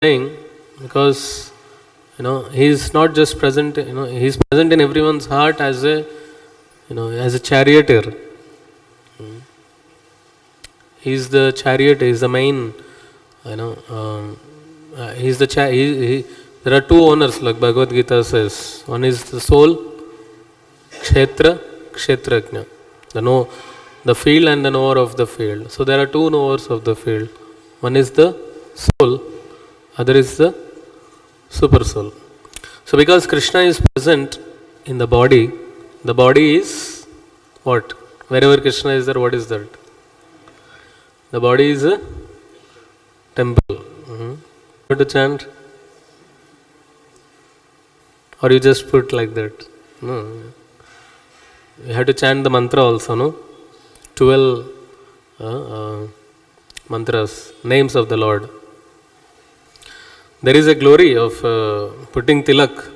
saying, because he is not just present, he is present in everyone's heart as a as a charioteer. He is the chariot, he is the main, he is the there are two owners, like Bhagavad Gita says. One is the soul, kshetra, kshetrajna, the field and the knower of the field. So there are two knowers of the field. One is the soul, other is the super soul. So because Krishna is present in the body is what? Wherever Krishna is there, what is that? The body is a temple. How to chant? Or you just put like that? No. You have to chant the mantra also, no? 12 mantras, names of the Lord. There is a glory of putting tilak.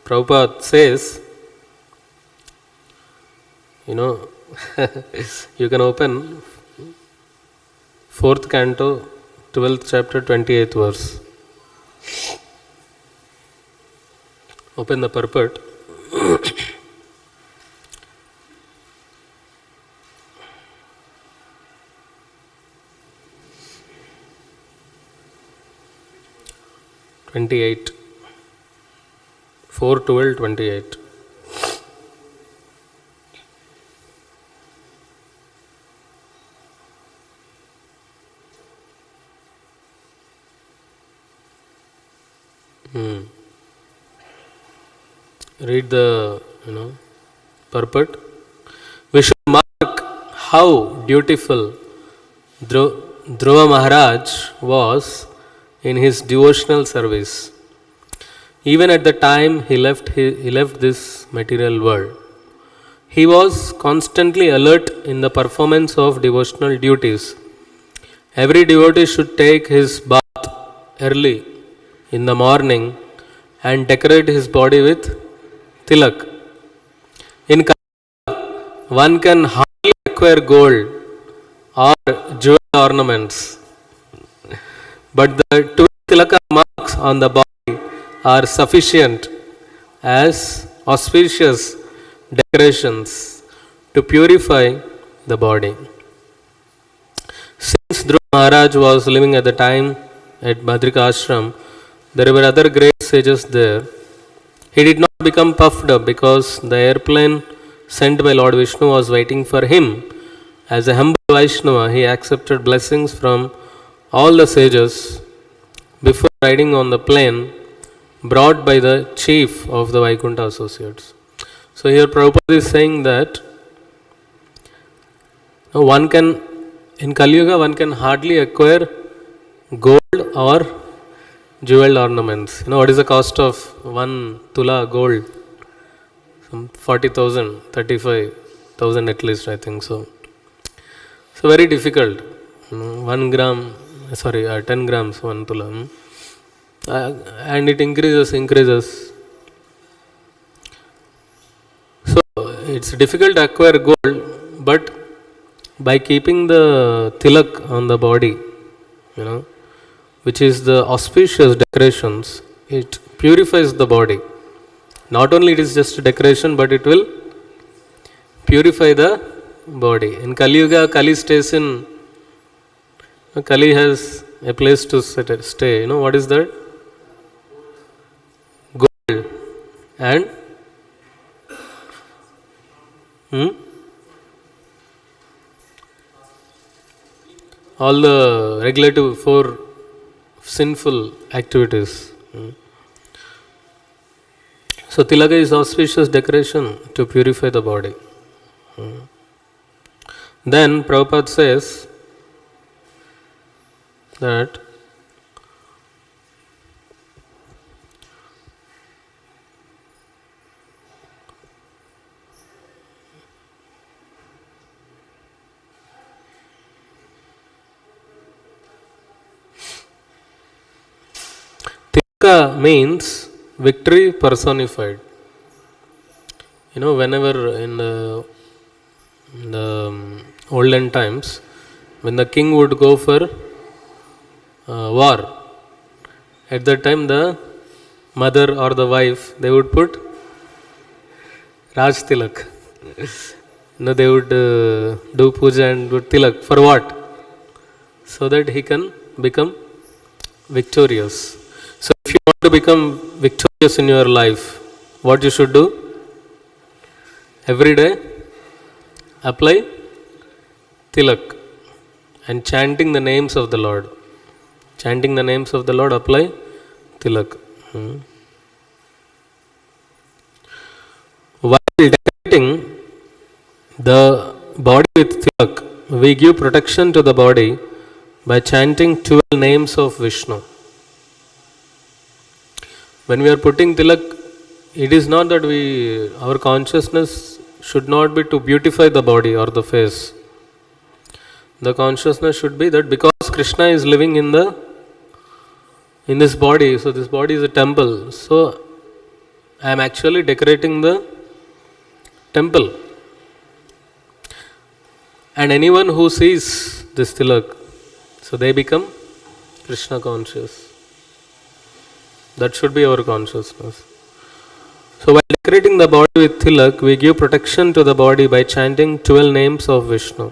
Prabhupada says, you can open 4th canto, 12th chapter, 28th verse. Open the purport. (28) 4:12:28. Read the purport. We should mark how dutiful Dhruva Maharaj was in his devotional service. Even at the time he left this material world, he was constantly alert in the performance of devotional duties. Every devotee should take his bath early in the morning and decorate his body with tilak. In Kali, one can hardly acquire gold or jewel ornaments, but the two tilaka marks on the body are sufficient as auspicious decorations to purify the body. Since Dhruva Maharaj was living at the time at Badrika Ashram, there were other great sages there. He did not become puffed up because the airplane sent by Lord Vishnu was waiting for him. As a humble Vaishnava, he accepted blessings from all the sages before riding on the plane brought by the chief of the Vaikuntha associates. So here Prabhupada is saying that in Kali Yuga, one can hardly acquire gold or jeweled ornaments. What is the cost of 1 tula gold? Some 40,000, 35,000 at least, I think so. So very difficult. 10 grams, 1 tula. And it increases. So it's difficult to acquire gold, but by keeping the tilak on the body, which is the auspicious decorations, it purifies the body. Not only it is just a decoration, but it will purify the body. In Kali Yuga, Kali stays in, Kali has a place to stay. What is that? Gold and all the regulative for sinful activities. So tilaka is auspicious decoration to purify the body. Then Prabhupada says that tilaka means victory personified. Whenever in the olden times, when the king would go for war, At that time, the mother or the wife, they would put Raj Tilak. No, they would do puja and do tilak. For what? So that he can become victorious. So if you want to become victorious in your life, what you should do? Every day, apply tilak and chanting the names of the Lord. Chanting the names of the Lord, apply tilak. While decorating the body with tilak, we give protection to the body by chanting 12 names of Vishnu. When we are putting tilak, it is not that our consciousness should not be to beautify the body or the face. The consciousness should be that because Krishna is living in this body, so this body is a temple. So I am actually decorating the temple. And anyone who sees this tilak, so they become Krishna conscious. That should be our consciousness. So while decorating the body with tilak, we give protection to the body by chanting 12 names of Vishnu.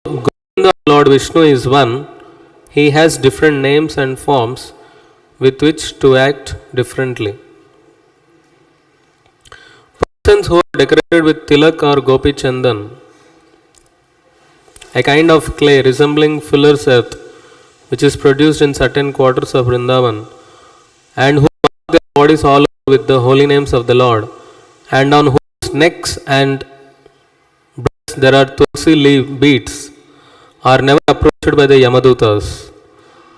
Govinda, Lord Vishnu is one. He has different names and forms with which to act differently. Persons who are decorated with tilak or gopi chandan, a kind of clay resembling fuller's earth, which is produced in certain quarters of Vrindavan, and who mark their bodies all over with the holy names of the Lord, and on whose necks and breasts there are tulsi leaf beads, are never approached by the Yamadutas.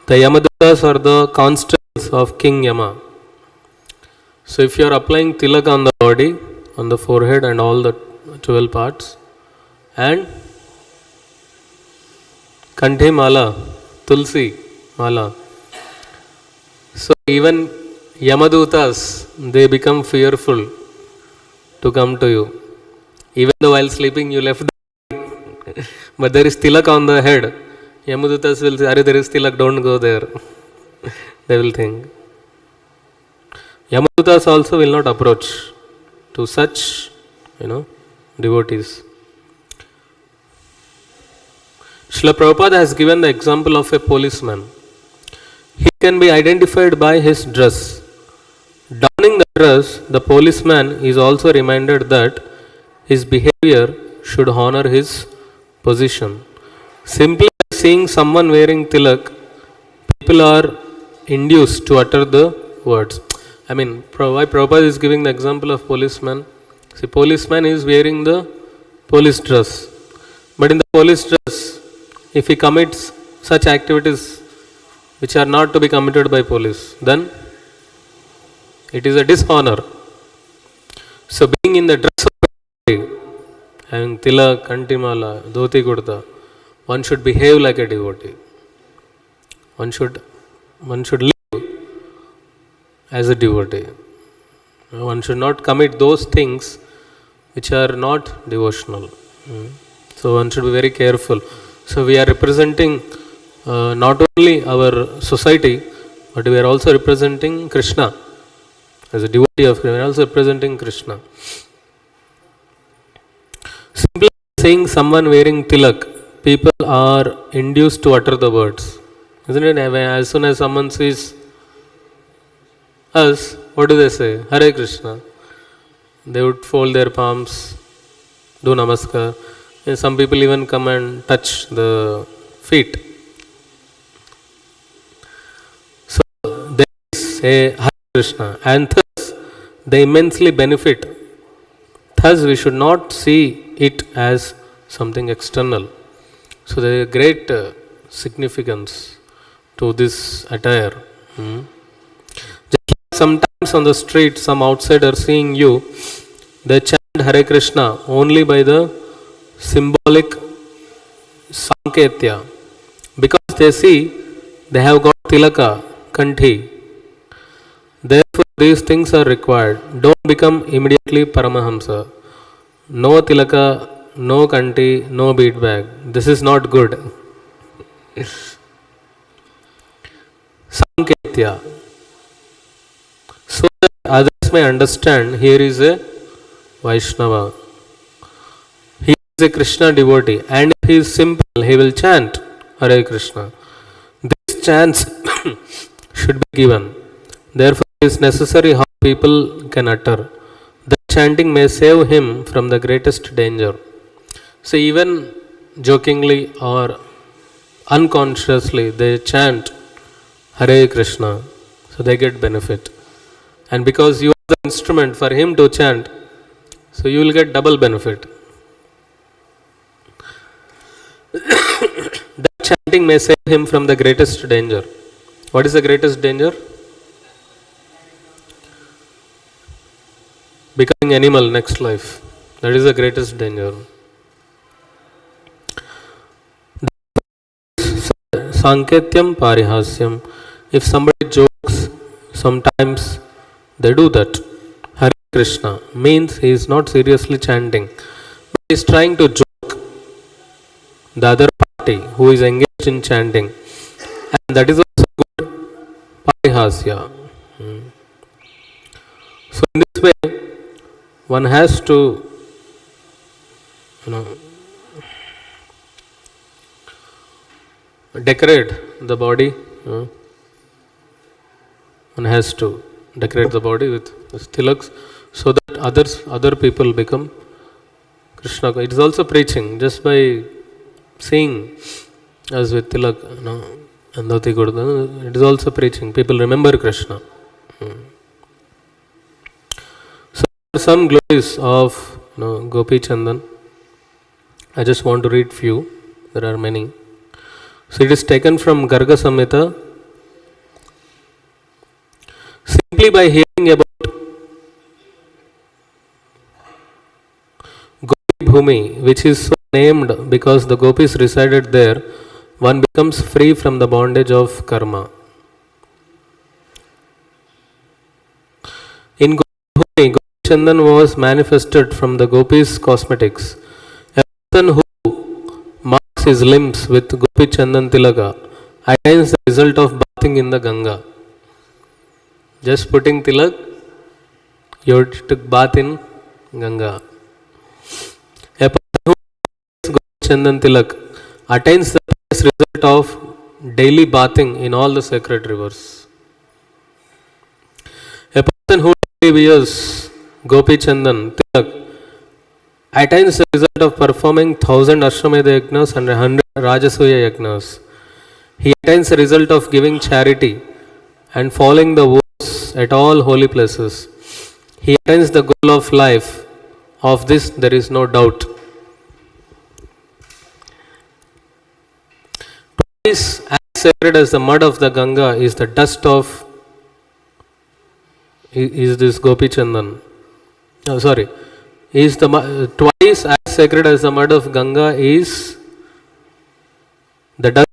The Yamadutas are the constables of King Yama. So if you are applying tilak on the body, on the forehead and all the 12 parts, and Kanthi mala, tulsi mala. So even Yamadutas, they become fearful to come to you. Even though while sleeping you left the but there is tilak on the head. Yamadutas will say, Are there is tilak, don't go there. They will think. Yamadutas also will not approach to such, devotees. Srila Prabhupada has given the example of a policeman. He can be identified by his dress. Donning the dress, the policeman is also reminded that his behavior should honor his position. Simply by seeing someone wearing tilak, people are induced to utter the words. Why Prabhupada is giving the example of policeman. See, policeman is wearing the police dress. But in the police dress, if he commits such activities which are not to be committed by police, then it is a dishonor. So being in the dress of the devotee, having tilak, kantimala, dhoti kurta, one should behave like a devotee. One should live as a devotee. One should not commit those things which are not devotional. So one should be very careful. So we are representing not only our society, but we are also representing Krishna. As a devotee of Krishna, we are also representing Krishna. Simply seeing someone wearing tilak, people are induced to utter the words. Isn't it? As soon as someone sees us, what do they say? Hare Krishna. They would fold their palms, do namaskar. And some people even come and touch the feet. So they say Hare Krishna, and thus they immensely benefit. Thus we should not see it as something external. So there is a great significance to this attire. Just like sometimes on the street, some outsider seeing you, they chant Hare Krishna only by the symbolic sanketya, because they see they have got tilaka, kanthi. Therefore these things are required. Don't become immediately Paramahamsa. No tilaka, no kanti, no bead bag. This is not good. sanketya, so that others may understand here is a Vaishnava. He is a Krishna devotee, and if he is simple, he will chant Hare Krishna. This chants should be given. Therefore, it is necessary how people can utter. The chanting may save him from the greatest danger. So, even jokingly or unconsciously, they chant Hare Krishna, so they get benefit. And because you are the instrument for him to chant, so you will get double benefit. That chanting may save him from the greatest danger. What is the greatest danger? Becoming animal next life. That is the greatest danger. Sanketyam parihasyam. If somebody jokes, sometimes they do that. Hare Krishna means he is not seriously chanting, but he is trying to joke the other party who is engaged in chanting, and that is also good parihasya. So in this way, one has to, decorate the body. One has to decorate the body with tilaks, so that other people become Krishna. It is also preaching just by seeing as with tilak, and dhoti kurta. It is also preaching. People remember Krishna. So there are some glories of Gopi Chandan. I just want to read few. There are many. So it is taken from Garga Samhita. Simply by hearing about Gopi Bhumi, which is so named because the gopis resided there, one becomes free from the bondage of karma. In Gopi Bhumi, Gopi Chandan was manifested from the gopis' cosmetics. A person who marks his limbs with Gopi Chandan Tilaka attains the result of bathing in the Ganga. Just putting tilak, you took bath in Ganga. A person who wears Gopi Chandan Tilak attains the result of daily bathing in all the sacred rivers. A person who daily wears Gopi Chandan Tilak attains the result of performing 1000 Ashwamedha Yajnas and 100 Rajasuya Yajnas. He attains the result of giving charity and following the vows at all holy places. He attains the goal of life. Of this there is no doubt. Twice as sacred as the mud of the Ganga is the dust of this Gopi Chandan. Is the twice as sacred as the mud of Ganga is the dust